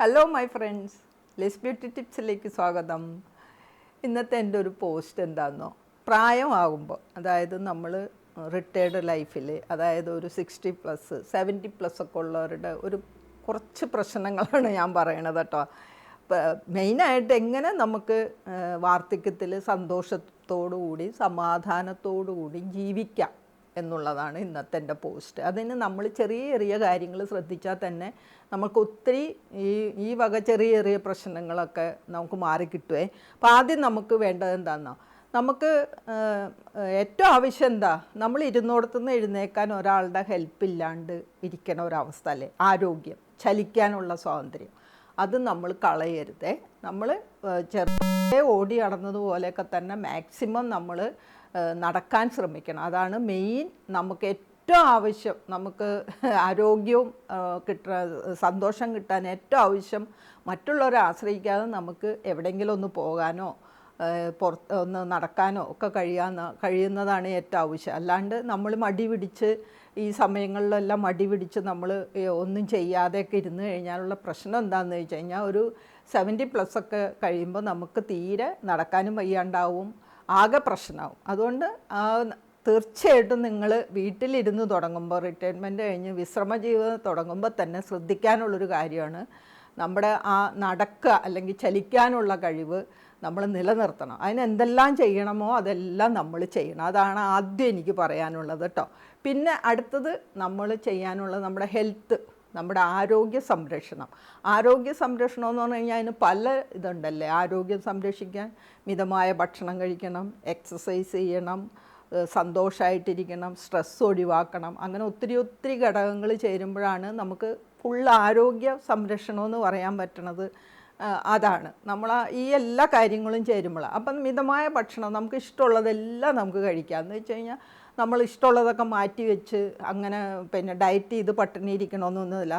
Hello my friends, ലെസ് beauty ടിപ്സിലേക്ക് സ്വാഗതം. ഇന്നത്തെ എൻ്റെ ഒരു പോസ്റ്റ് എന്താണെന്നോ, പ്രായമാകുമ്പോൾ, അതായത് നമ്മൾ റിട്ടയർഡ് ലൈഫിൽ, അതായത് ഒരു 60+, 70+ ഒക്കെ ഉള്ളവരുടെ ഒരു കുറച്ച് പ്രശ്നങ്ങളാണ് ഞാൻ പറയണത് കേട്ടോ. മെയിനായിട്ട് എങ്ങനെ നമുക്ക് വാർദ്ധക്യത്തിൽ സന്തോഷത്തോടു കൂടി സമാധാനത്തോടു കൂടി ജീവിക്കാം എന്നുള്ളതാണ് ഇന്നത്തെ എൻ്റെ പോസ്റ്റ്. അതിന് നമ്മൾ ചെറിയ ചെറിയ കാര്യങ്ങൾ ശ്രദ്ധിച്ചാൽ തന്നെ നമുക്ക് ഒത്തിരി ഈ വക ചെറിയ ചെറിയ പ്രശ്നങ്ങളൊക്കെ നമുക്ക് മാറിക്കിട്ടുവേ. അപ്പോൾ ആദ്യം നമുക്ക് വേണ്ടത് എന്താണെന്നോ, നമുക്ക് ഏറ്റവും ആവശ്യം എന്താ, നമ്മൾ ഇരുന്നോടത്തുനിന്ന് എഴുന്നേക്കാൻ ഒരാളുടെ ഹെൽപ്പില്ലാണ്ട് ഇരിക്കണ ഒരവസ്ഥ അല്ലേ, ആരോഗ്യം, ചലിക്കാനുള്ള സ്വാതന്ത്ര്യം. അത് നമ്മൾ കളയരുതേ. നമ്മൾ ചെറുതെ ഓടി നടന്നതുപോലെയൊക്കെ തന്നെ മാക്സിമം നമ്മൾ നടക്കാൻ ശ്രമിക്കണം. അതാണ് മെയിൻ. നമുക്ക് ഏറ്റവും ആവശ്യം, നമുക്ക് ആരോഗ്യവും സന്തോഷം കിട്ടാൻ ഏറ്റവും ആവശ്യം മറ്റുള്ളവരെ ആശ്രയിക്കാതെ നമുക്ക് എവിടെയെങ്കിലും ഒന്ന് പോകാനോ പുറത്ത് ഒന്ന് നടക്കാനോ ഒക്കെ കഴിയുന്നതാണ് ഏറ്റവും ആവശ്യം. അല്ലാണ്ട് നമ്മൾ മടി പിടിച്ച് ഈ സമയങ്ങളിലെല്ലാം മടി പിടിച്ച് നമ്മൾ ഒന്നും ചെയ്യാതെയൊക്കെ ഇരുന്ന് കഴിഞ്ഞാലുള്ള പ്രശ്നം എന്താണെന്ന് വെച്ച് കഴിഞ്ഞാൽ, ഒരു 70+ ഒക്കെ കഴിയുമ്പോൾ നമുക്ക് തീരെ നടക്കാനും വയ്യാണ്ടാവും, ആകെ പ്രശ്നമാവും. അതുകൊണ്ട് തീർച്ചയായിട്ടും നിങ്ങൾ വീട്ടിലിരുന്ന് തുടങ്ങുമ്പോൾ, റിട്ടയർമെൻറ്റ് കഴിഞ്ഞ് വിശ്രമ ജീവിതം തുടങ്ങുമ്പോൾ തന്നെ ശ്രദ്ധിക്കാനുള്ളൊരു കാര്യമാണ്, നമ്മുടെ ആ നടക്കുക അല്ലെങ്കിൽ ചലിക്കാനുള്ള കഴിവ് നമ്മൾ നിലനിർത്തണം. അതിന് എന്തെല്ലാം ചെയ്യണമോ അതെല്ലാം നമ്മൾ ചെയ്യണം. അതാണ് ആദ്യം എനിക്ക് പറയാനുള്ളത് കേട്ടോ. പിന്നെ അടുത്തത് നമ്മൾ ചെയ്യാനുള്ളത് നമ്മുടെ ഹെൽത്ത്, നമ്മുടെ ആരോഗ്യ സംരക്ഷണം. ആരോഗ്യ സംരക്ഷണം എന്ന് പറഞ്ഞു കഴിഞ്ഞാൽ അതിന് പല ഇതുണ്ടല്ലേ. ആരോഗ്യം സംരക്ഷിക്കാൻ മിതമായ ഭക്ഷണം കഴിക്കണം, എക്സസൈസ് ചെയ്യണം, സന്തോഷമായിട്ടിരിക്കണം, സ്ട്രെസ് ഒഴിവാക്കണം. അങ്ങനെ ഒത്തിരി ഒത്തിരി ഘടകങ്ങൾ ചേരുമ്പോഴാണ് നമുക്ക് ഫുൾ ആരോഗ്യ സംരക്ഷണം എന്ന് പറയാൻ പറ്റണത്. അതാണ് നമ്മൾ ഈ എല്ലാ കാര്യങ്ങളും ചേരുമ്പോഴാണ്. അപ്പം മിതമായ ഭക്ഷണം, നമുക്ക് ഇഷ്ടമുള്ളതെല്ലാം നമുക്ക് കഴിക്കാം. എന്ന് വെച്ച് കഴിഞ്ഞാൽ നമ്മൾ ഇഷ്ടമുള്ളതൊക്കെ മാറ്റി വെച്ച് അങ്ങനെ പിന്നെ ഡയറ്റ് ചെയ്ത് പട്ടിണി ഇരിക്കണമെന്നൊന്നുമില്ല.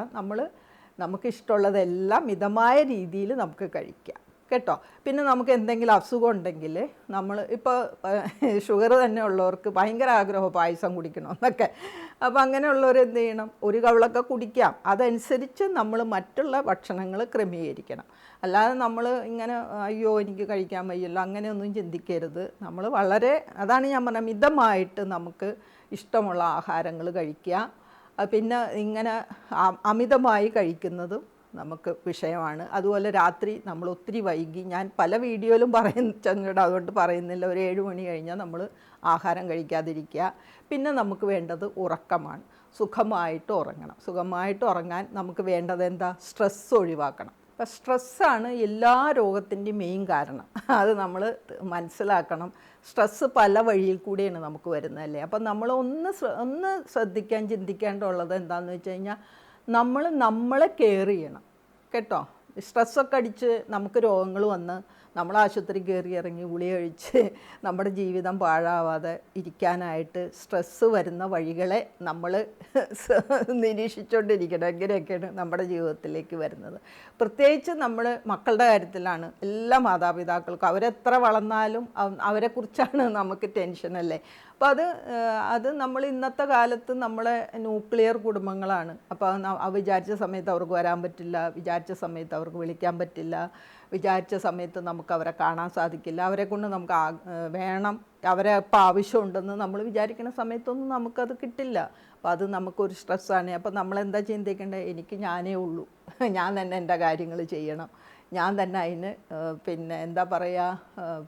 നമുക്ക് ഇഷ്ടമുള്ളതെല്ലാം മിതമായ രീതിയിൽ നമുക്ക് കഴിക്കാം കേട്ടോ. പിന്നെ നമുക്ക് എന്തെങ്കിലും അസുഖം ഉണ്ടെങ്കിൽ, നമ്മൾ ഇപ്പോൾ ഷുഗർ തന്നെ ഉള്ളവർക്ക് ഭയങ്കര ആഗ്രഹം പായസം കുടിക്കണമെന്നൊക്കെ. അപ്പോൾ അങ്ങനെയുള്ളവർ എന്ത് ചെയ്യണം, ഒരു കവിളൊക്കെ കുടിക്കാം. അതനുസരിച്ച് നമ്മൾ മറ്റുള്ള ഭക്ഷണങ്ങൾ ക്രമീകരിക്കണം. അല്ലാതെ നമ്മൾ ഇങ്ങനെ അയ്യോ എനിക്ക് കഴിക്കാൻ വയ്യല്ലോ അങ്ങനെയൊന്നും ചിന്തിക്കരുത്. നമ്മൾ വളരെ, അതാണ് ഞാൻ പറഞ്ഞത്, മിതമായിട്ട് നമുക്ക് ഇഷ്ടമുള്ള ആഹാരങ്ങൾ കഴിക്കുക. പിന്നെ ഇങ്ങനെ അമിതമായി കഴിക്കുന്നതും നമുക്ക് വിഷയമാണ്. അതുപോലെ രാത്രി നമ്മൾ ഒത്തിരി വൈകി, ഞാൻ പല വീഡിയോയിലും പറയുന്നുണ്ട്, അതുകൊണ്ട് പറയുന്നില്ല, ഒരു 7 മണി കഴിഞ്ഞാൽ നമ്മൾ ആഹാരം കഴിക്കാതിരിക്കുക. പിന്നെ നമുക്ക് വേണ്ടത് ഉറക്കമാണ്. സുഖമായിട്ട് ഉറങ്ങണം. സുഖമായിട്ട് ഉറങ്ങാൻ നമുക്ക് വേണ്ടത് എന്താ, സ്ട്രെസ്സ് ഒഴിവാക്കണം. അപ്പം സ്ട്രെസ്സാണ് എല്ലാ രോഗത്തിൻ്റെയും മെയിൻ കാരണം. അത് നമ്മൾ മനസ്സിലാക്കണം. സ്ട്രെസ്സ് പല വഴിയിൽ കൂടിയാണ് നമുക്ക് വരുന്നതല്ലേ. അപ്പം നമ്മൾ ഒന്ന് ശ്രദ്ധിക്കാൻ ചിന്തിക്കേണ്ടതുള്ളത് എന്താണെന്ന് വെച്ച് കഴിഞ്ഞാൽ, നമ്മളെ കെയർ ചെയ്യണം കേട്ടോ. സ്ട്രെസ്സൊക്കെ അടിച്ച് നമുക്ക് രോഗങ്ങൾ വന്ന് നമ്മൾ ആശുപത്രി കയറി ഇറങ്ങി ഗുളിക കഴിച്ച് നമ്മുടെ ജീവിതം പാഴാവാതെ ഇരിക്കാനായിട്ട് സ്ട്രെസ്സ് വരുന്ന വഴികളെ നമ്മൾ നിരീക്ഷിച്ചുകൊണ്ടിരിക്കണം. എങ്ങനെയൊക്കെയാണ് നമ്മുടെ ജീവിതത്തിലേക്ക് വരുന്നത്. പ്രത്യേകിച്ച് നമ്മൾ മക്കളുടെ കാര്യത്തിലാണ്. എല്ലാ മാതാപിതാക്കൾക്കും അവരെത്ര വളർന്നാലും അവരെക്കുറിച്ചാണ് നമുക്ക് ടെൻഷനല്ലേ. അപ്പോൾ അത് നമ്മൾ ഇന്നത്തെ കാലത്ത് നമ്മളെ ന്യൂക്ലിയർ കുടുംബങ്ങളാണ്. അപ്പോൾ വിചാരിച്ച സമയത്ത് അവർക്ക് വരാൻ പറ്റില്ല, വിചാരിച്ച സമയത്ത് അവർക്ക് വിളിക്കാൻ പറ്റില്ല, വിചാരിച്ച സമയത്ത് നമുക്ക് അവരെ കാണാൻ സാധിക്കില്ല, അവരെ കൊണ്ട് നമുക്ക് വേണം, അവരെ ഇപ്പോൾ ആവശ്യമുണ്ടെന്ന് നമ്മൾ വിചാരിക്കുന്ന സമയത്തൊന്നും നമുക്കത് കിട്ടില്ല. അപ്പോൾ അത് നമുക്കൊരു സ്ട്രെസ്സാണ്. അപ്പോൾ നമ്മളെന്താ ചിന്തിക്കേണ്ടത്, എനിക്ക് ഞാനേ ഉള്ളൂ, ഞാൻ തന്നെ എൻ്റെ കാര്യങ്ങൾ ചെയ്യണം, ഞാൻ തന്നെ അതിന് പിന്നെ എന്താ പറയുക,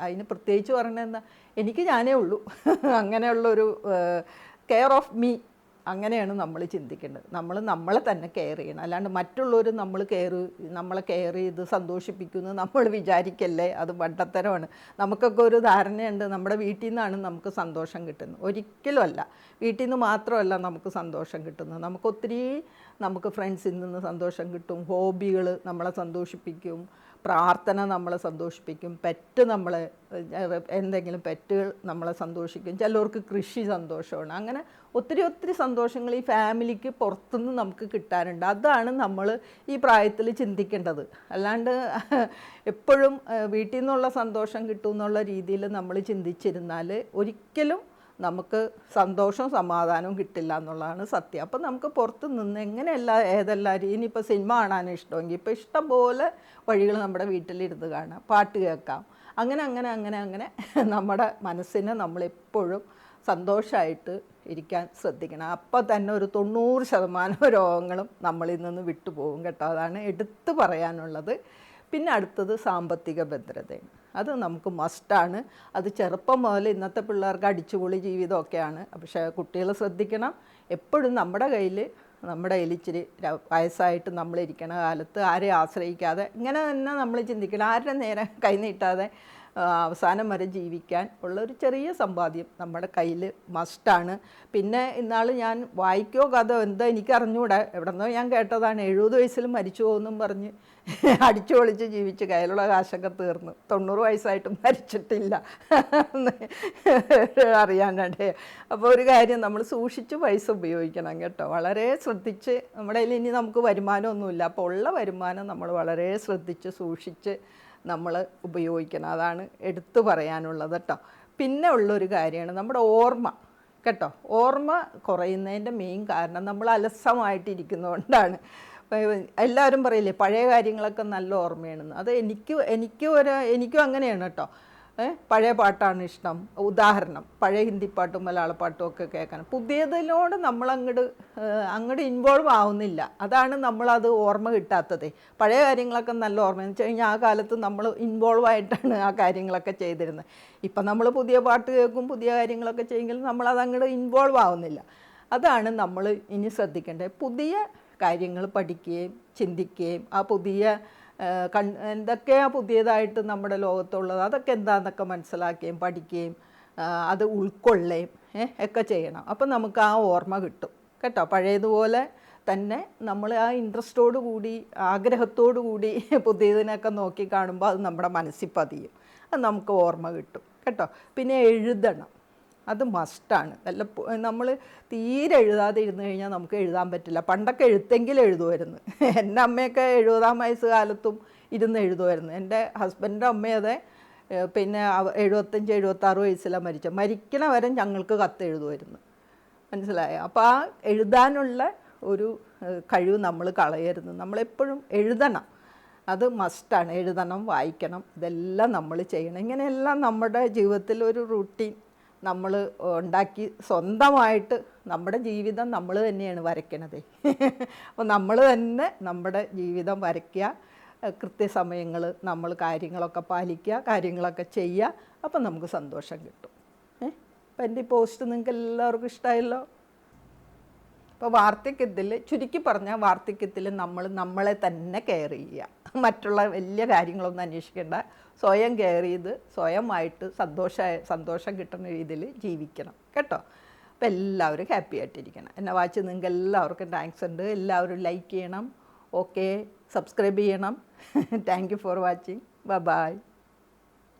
അതിന് പ്രത്യേകിച്ച് പറയണത് എന്താ, എനിക്ക് ഞാനേ ഉള്ളൂ, അങ്ങനെയുള്ളൊരു കെയർ ഓഫ് മീ, അങ്ങനെയാണ് നമ്മൾ ചിന്തിക്കേണ്ടത്. നമ്മളെ തന്നെ കെയർ ചെയ്യണം. അല്ലാണ്ട് മറ്റുള്ളവർ നമ്മളെ കെയർ ചെയ്ത് സന്തോഷിപ്പിക്കുന്നു നമ്മൾ വിചാരിക്കല്ലേ, അത് വട്ടത്തരമാണ്. നമുക്കൊക്കെ ഒരു ധാരണയുണ്ട്, നമ്മുടെ വീട്ടിൽ നിന്നാണ് നമുക്ക് സന്തോഷം കിട്ടുന്നത്. ഒരിക്കലും അല്ല. വീട്ടിൽ നിന്ന് മാത്രമല്ല നമുക്ക് സന്തോഷം കിട്ടുന്നത്. നമുക്ക് ഫ്രണ്ട്സിൽ നിന്ന് സന്തോഷം കിട്ടും, ഹോബികൾ നമ്മളെ സന്തോഷിപ്പിക്കും, പ്രാർത്ഥന നമ്മളെ സന്തോഷിപ്പിക്കും, എന്തെങ്കിലും പെറ്റുകൾ നമ്മളെ സന്തോഷിക്കും, ചിലർക്ക് കൃഷി സന്തോഷമാണ്. അങ്ങനെ ഒത്തിരി സന്തോഷങ്ങൾ ഈ ഫാമിലിക്ക് പുറത്തുനിന്ന് നമുക്ക് കിട്ടാറുണ്ട്. അതാണ് നമ്മൾ ഈ പ്രായത്തിൽ ചിന്തിക്കേണ്ടത്. അല്ലാണ്ട് എപ്പോഴും വീട്ടിൽ നിന്നുള്ള സന്തോഷം കിട്ടും എന്നുള്ള രീതിയിൽ നമ്മൾ ചിന്തിച്ചിരുന്നാൽ ഒരിക്കലും നമുക്ക് സന്തോഷവും സമാധാനവും കിട്ടില്ല എന്നുള്ളതാണ് സത്യം. അപ്പം നമുക്ക് പുറത്ത് നിന്ന് എങ്ങനെയല്ല ഏതെല്ലാം ഇനിയിപ്പോൾ സിനിമ കാണാനും ഇഷ്ടമെങ്കിൽ ഇപ്പോൾ ഇഷ്ടം പോലെ വഴികൾ നമ്മുടെ വീട്ടിലിരുന്ന് കാണാം, പാട്ട് കേൾക്കാം. അങ്ങനെ അങ്ങനെ അങ്ങനെ അങ്ങനെ നമ്മുടെ മനസ്സിനെ നമ്മളെപ്പോഴും സന്തോഷമായിട്ട് ഇരിക്കാൻ ശ്രദ്ധിക്കണം. അപ്പോൾ തന്നെ ഒരു 90% രോഗങ്ങളും നമ്മളിൽ നിന്ന് വിട്ടുപോകും കേട്ടോ. അതാണ് എടുത്തു പറയാനുള്ളത്. പിന്നെ അടുത്തത് സാമ്പത്തിക ഭദ്രതയാണ്. അത് നമുക്ക് മസ്റ്റാണ്. അത് ചെറുപ്പം മുതൽ ഇന്നത്തെ പിള്ളേർക്ക് അടിച്ചുപൊളി ജീവിതമൊക്കെയാണ്. പക്ഷേ കുട്ടികൾ ശ്രദ്ധിക്കണം, എപ്പോഴും നമ്മുടെ കയ്യിൽ ഇച്ചിരി വയസ്സായിട്ട് നമ്മളിരിക്കണ കാലത്ത് ആരെയും ആശ്രയിക്കാതെ ഇങ്ങനെ തന്നെ നമ്മൾ ചിന്തിക്കണം. ആരുടെ നേരെ കൈ നീട്ടാതെ അവസാനം വരെ ജീവിക്കാൻ ഉള്ളൊരു ചെറിയ സമ്പാദ്യം നമ്മുടെ കയ്യിൽ മസ്റ്റാണ്. പിന്നെ ഇന്നാൾ ഞാൻ വായിക്കോ കഥ എന്തോ എനിക്കറിഞ്ഞൂടെ, എവിടെന്നോ ഞാൻ കേട്ടതാണ്, 70 വയസ്സിൽ മരിച്ചു പോകുമെന്നും പറഞ്ഞ് അടിച്ചു പൊളിച്ച് ജീവിച്ച് കയ്യിലുള്ള കാശൊക്കെ തീർന്നു. 90 വയസ്സായിട്ടും മരിച്ചിട്ടില്ല അറിയാണ്ടേ. അപ്പോൾ ഒരു കാര്യം, നമ്മൾ സൂക്ഷിച്ച് പൈസ ഉപയോഗിക്കണം കേട്ടോ. വളരെ ശ്രദ്ധിച്ച്. നമ്മുടെ കയ്യിൽ ഇനി നമുക്ക് വരുമാനമൊന്നുമില്ല, അപ്പോൾ ഉള്ള വരുമാനം നമ്മൾ വളരെ ശ്രദ്ധിച്ച് സൂക്ഷിച്ച് നമ്മൾ ഉപയോഗിക്കണം. അതാണ് എടുത്തു പറയാനുള്ളത് കേട്ടോ. പിന്നെ ഉള്ളൊരു കാര്യമാണ് നമ്മുടെ ഓർമ്മ കേട്ടോ. ഓർമ്മ കുറയുന്നതിൻ്റെ മെയിൻ കാരണം നമ്മൾ അലസമായിട്ടിരിക്കുന്നതുകൊണ്ടാണ്. എല്ലാവരും പറയില്ലേ പഴയ കാര്യങ്ങളൊക്കെ നല്ല ഓർമ്മയാണെന്ന്. അത് എനിക്കും അങ്ങനെയാണ് കേട്ടോ. പഴയ പാട്ടാണ് ഇഷ്ടം. ഉദാഹരണം, പഴയ ഹിന്ദി പാട്ടും മലയാള പാട്ടും ഒക്കെ കേൾക്കണം. പുതിയതിനോട് അങ്ങോട്ട് ഇൻവോൾവ് ആവുന്നില്ല. അതാണ് നമ്മളത് ഓർമ്മ കിട്ടാത്തത്. പഴയ കാര്യങ്ങളൊക്കെ നല്ല ഓർമ്മ എന്ന് വെച്ച് കഴിഞ്ഞാൽ ആ കാലത്ത് നമ്മൾ ഇൻവോൾവ് ആയിട്ടാണ് ആ കാര്യങ്ങളൊക്കെ ചെയ്തിരുന്നത്. ഇപ്പം നമ്മൾ പുതിയ പാട്ട് കേൾക്കും, പുതിയ കാര്യങ്ങളൊക്കെ ചെയ്യുമെങ്കിലും നമ്മളത് അങ്ങോട്ട് ഇൻവോൾവ് ആവുന്നില്ല. അതാണ് നമ്മൾ ഇനി ശ്രദ്ധിക്കേണ്ടത്. പുതിയ കാര്യങ്ങൾ പഠിക്കുകയും ചിന്തിക്കുകയും ആ പുതിയ എന്തൊക്കെയാണ് പുതിയതായിട്ട് നമ്മുടെ ലോകത്തുള്ളത് അതൊക്കെ എന്താണെന്നൊക്കെ മനസ്സിലാക്കുകയും പഠിക്കുകയും അത് ഉൾക്കൊള്ളുകയും ഒക്കെ ചെയ്യണം. അപ്പം നമുക്ക് ആ ഓർമ്മ കിട്ടും കേട്ടോ. പഴയതുപോലെ തന്നെ നമ്മൾ ആ ഇൻട്രസ്റ്റോടു കൂടി ആഗ്രഹത്തോടു കൂടി പുതിയതിനൊക്കെ നോക്കി കാണുമ്പോൾ അത് നമ്മുടെ മനസ്സിൽ പതിയും. അത് നമുക്ക് ഓർമ്മ കിട്ടും കേട്ടോ. പിന്നെ എഴുതണം, അത് മസ്റ്റാണ്. നമ്മൾ തീരെ എഴുതാതെ ഇരുന്ന് കഴിഞ്ഞാൽ നമുക്ക് എഴുതാൻ പറ്റില്ല. പണ്ടൊക്കെ എഴുത്തെങ്കിലും എഴുതുമായിരുന്നു. എൻ്റെ അമ്മയൊക്കെ 70-ആം വയസ്സ് കാലത്തും ഇരുന്ന് എഴുതുമായിരുന്നു. എൻ്റെ ഹസ്ബൻഡിൻ്റെ അമ്മയതെ പിന്നെ 75-76 വയസ്സിലാണ് മരിക്കണ വരെ ഞങ്ങൾക്ക് കത്ത് എഴുതുമായിരുന്നു. മനസ്സിലായോ? അപ്പോൾ ആ എഴുതാനുള്ള ഒരു കഴിവ് നമ്മൾ കളയരുത്. നമ്മളെപ്പോഴും എഴുതണം, അത് മസ്റ്റാണ്. എഴുതണം, വായിക്കണം, ഇതെല്ലാം നമ്മൾ ചെയ്യണം. ഇങ്ങനെയെല്ലാം നമ്മുടെ ജീവിതത്തിൽ ഒരു റൂട്ടീൻ നമ്മൾ ഉണ്ടാക്കി സ്വന്തമായിട്ട് നമ്മുടെ ജീവിതം നമ്മൾ തന്നെയാണ് വരയ്ക്കണത്. അപ്പോൾ നമ്മൾ തന്നെ നമ്മുടെ ജീവിതം വരയ്ക്കുക, കൃത്യസമയങ്ങൾ നമ്മൾ കാര്യങ്ങളൊക്കെ പാലിക്കുക, കാര്യങ്ങളൊക്കെ ചെയ്യുക. അപ്പം നമുക്ക് സന്തോഷം കിട്ടും. അപ്പം എൻ്റെ ഈ പോസ്റ്റ് നിങ്ങൾക്ക് എല്ലാവർക്കും ഇഷ്ടമായല്ലോ. അപ്പോൾ വാർദ്ധക്യത്തിൽ, ചുരുക്കി പറഞ്ഞാൽ വാർദ്ധക്യത്തിൽ നമ്മളെ തന്നെ കെയർ ചെയ്യുക. മറ്റുള്ള വലിയ കാര്യങ്ങളൊന്നും അന്വേഷിക്കേണ്ട. സ്വയം കെയർ ചെയ്ത് സ്വയമായിട്ട് സന്തോഷം കിട്ടുന്ന രീതിയിൽ ജീവിക്കണം കേട്ടോ. അപ്പോൾ എല്ലാവരും ഹാപ്പി ആയിട്ടിരിക്കണം. എന്നെ വായിച്ച് നിങ്ങൾക്ക് എല്ലാവർക്കും താങ്ക്സ് ഉണ്ട്. എല്ലാവരും ലൈക്ക് ചെയ്യണം, ഓക്കെ, സബ്സ്ക്രൈബ് ചെയ്യണം. Thank you for watching. By.